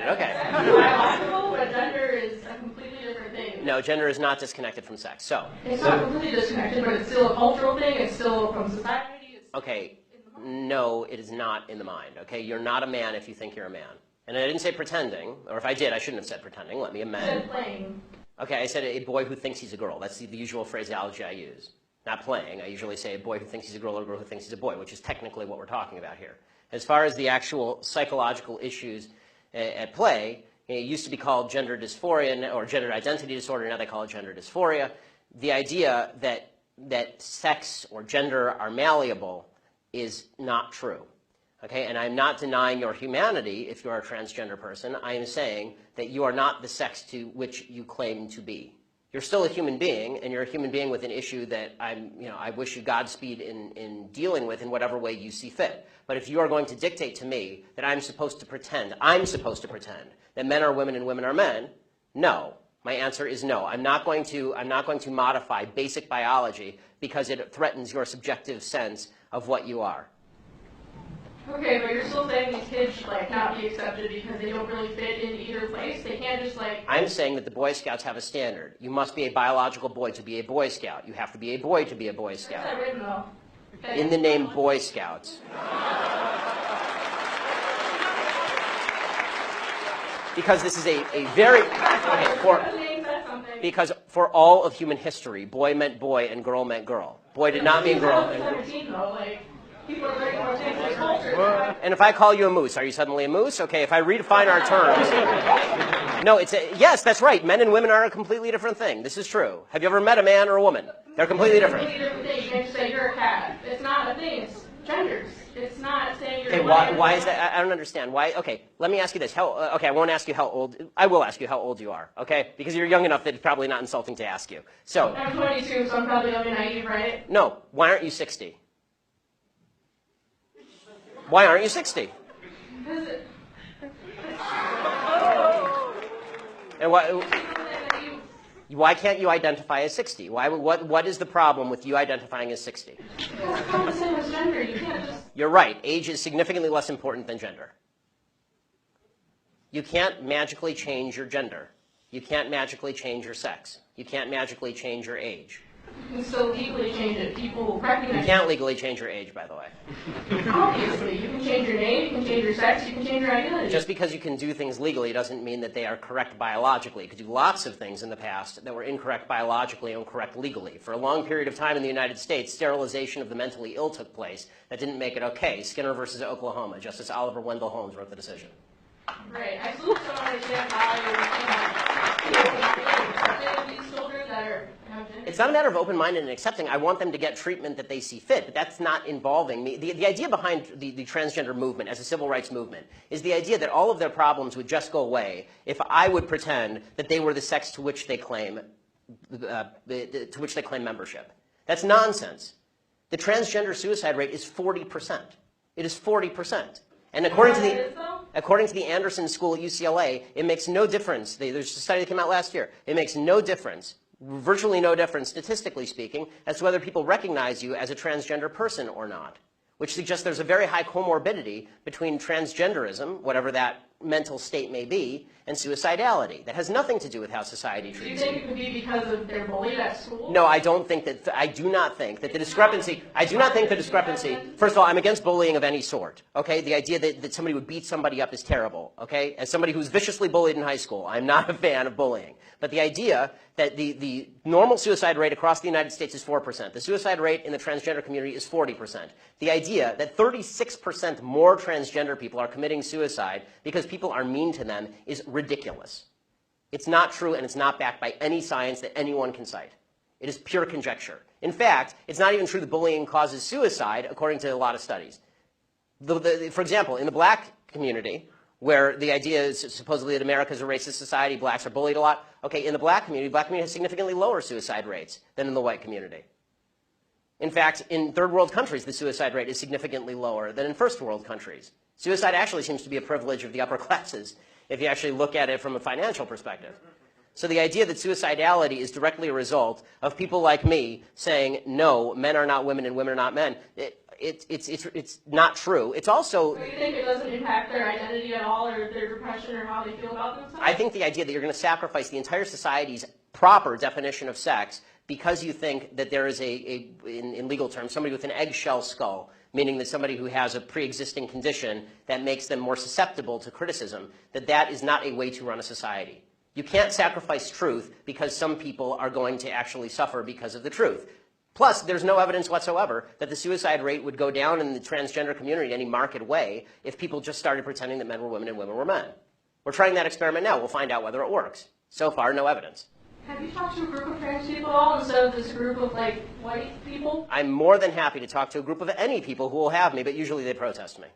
Okay. Biological, but gender is a completely different thing. No, gender is not disconnected from sex. So. It's not completely disconnected, but it's still a cultural thing. It's still from society. Okay. No, it is not in the mind. Okay, you're not a man if you think you're a man. And I didn't say pretending, or if I did, I shouldn't have said pretending. Let me amend. You said playing. Okay, I said a boy who thinks he's a girl. That's the usual phraseology I use. Not playing. I usually say a boy who thinks he's a girl or a girl who thinks he's a boy, which is technically what we're talking about here. As far as the actual psychological issues at play, it used to be called gender dysphoria or gender identity disorder. Now they call it gender dysphoria. The idea that sex or gender are malleable is not true. Okay, and I'm not denying your humanity if you're a transgender person. I am saying that you are not the sex to which you claim to be. You're still a human being, and you're a human being with an issue that I wish you Godspeed in dealing with in whatever way you see fit. But if you are going to dictate to me that I'm supposed to pretend that men are women and women are men, no. My answer is no. I'm not going to modify basic biology because it threatens your subjective sense of what you are. Okay, but you're still saying these kids should not be accepted because they don't really fit in either place. They can't just I'm saying that the Boy Scouts have a standard. You must be a biological boy to be a Boy Scout. You have to be a boy to be a Boy Scout. Where's that written though? Okay. In the name Boy Scouts. Because this is a very because for all of human history, boy meant boy and girl meant girl. Boy did not mean girl. People are very more taking this culture. And if I call you a moose, are you suddenly a moose? Okay, if I redefine our terms. No, yes, that's right. Men and women are a completely different thing. This is true. Have you ever met a man or a woman? They're completely different. It's a completely different thing. You can't just say you're a cat. It's not a thing. It's genders. It's not saying you're okay, why is that? I don't understand. Why? Okay, let me ask you this. Okay, I won't ask you how old. I will ask you how old you are, okay? Because you're young enough that it's probably not insulting to ask you. So. I'm 22, so I'm probably young and naive, right? No. Why aren't you 60? Why aren't you 60? And why can't you identify as 60? What is the problem with you identifying as 60? It's not the same as gender. You can't just... You're right. Age is significantly less important than gender. You can't magically change your gender. You can't magically change your sex. You can't magically change your age. You can still legally change it. People recognize. You can't legally change your age, by the way. Obviously, you can change your name, you can change your sex, you can change your identity. Just because you can do things legally doesn't mean that they are correct biologically. You could do lots of things in the past that were incorrect biologically and correct legally. For a long period of time in the United States, sterilization of the mentally ill took place. That didn't make it okay. Skinner versus Oklahoma. Justice Oliver Wendell Holmes wrote the decision. Right. I still don't understand how these children that are... It's not a matter of open-minded and accepting. I want them to get treatment that they see fit, but that's not involving me. The idea behind the transgender movement as a civil rights movement is the idea that all of their problems would just go away if I would pretend that they were the sex to which they claim membership. That's nonsense. The transgender suicide rate is 40%. It is 40%. And according to the Anderson School at UCLA, it makes no difference. There's a study that came out last year. It makes no difference, virtually no difference, statistically speaking, as to whether people recognize you as a transgender person or not, which suggests there's a very high comorbidity between transgenderism, whatever that mental state may be, and suicidality. That has nothing to do with how society treats you. Do you think it could be because of their bullied at school? No, I don't think that. I do not think that the discrepancy. First of all, I'm against bullying of any sort. Okay, the idea that somebody would beat somebody up is terrible. Okay, as somebody who's viciously bullied in high school, I'm not a fan of bullying. But the idea that the normal suicide rate across the United States is 4%. The suicide rate in the transgender community is 40%. The idea that 36% more transgender people are committing suicide because people are mean to them is ridiculous. It's not true, and it's not backed by any science that anyone can cite. It is pure conjecture. In fact, it's not even true that bullying causes suicide, according to a lot of studies. For example, in the black community, where the idea is supposedly that America is a racist society, blacks are bullied a lot. Okay, in the black community has significantly lower suicide rates than in the white community. In fact, in third world countries, the suicide rate is significantly lower than in first world countries. Suicide actually seems to be a privilege of the upper classes, if you actually look at it from a financial perspective. So the idea that suicidality is directly a result of people like me saying, no, men are not women and women are not men, it's not true. It's also... So you think it doesn't impact their identity at all, or their depression, or how they feel about themselves? I think the idea that you're going to sacrifice the entire society's proper definition of sex because you think that there is in legal terms, somebody with an eggshell skull, meaning that somebody who has a pre-existing condition that makes them more susceptible to criticism, that is not a way to run a society. You can't sacrifice truth because some people are going to actually suffer because of the truth. Plus, there's no evidence whatsoever that the suicide rate would go down in the transgender community in any marked way if people just started pretending that men were women and women were men. We're trying that experiment now. We'll find out whether it works. So far, no evidence. Have you talked to a group of trans people at all instead of this group of, like, white people? I'm more than happy to talk to a group of any people who will have me, but usually they protest me.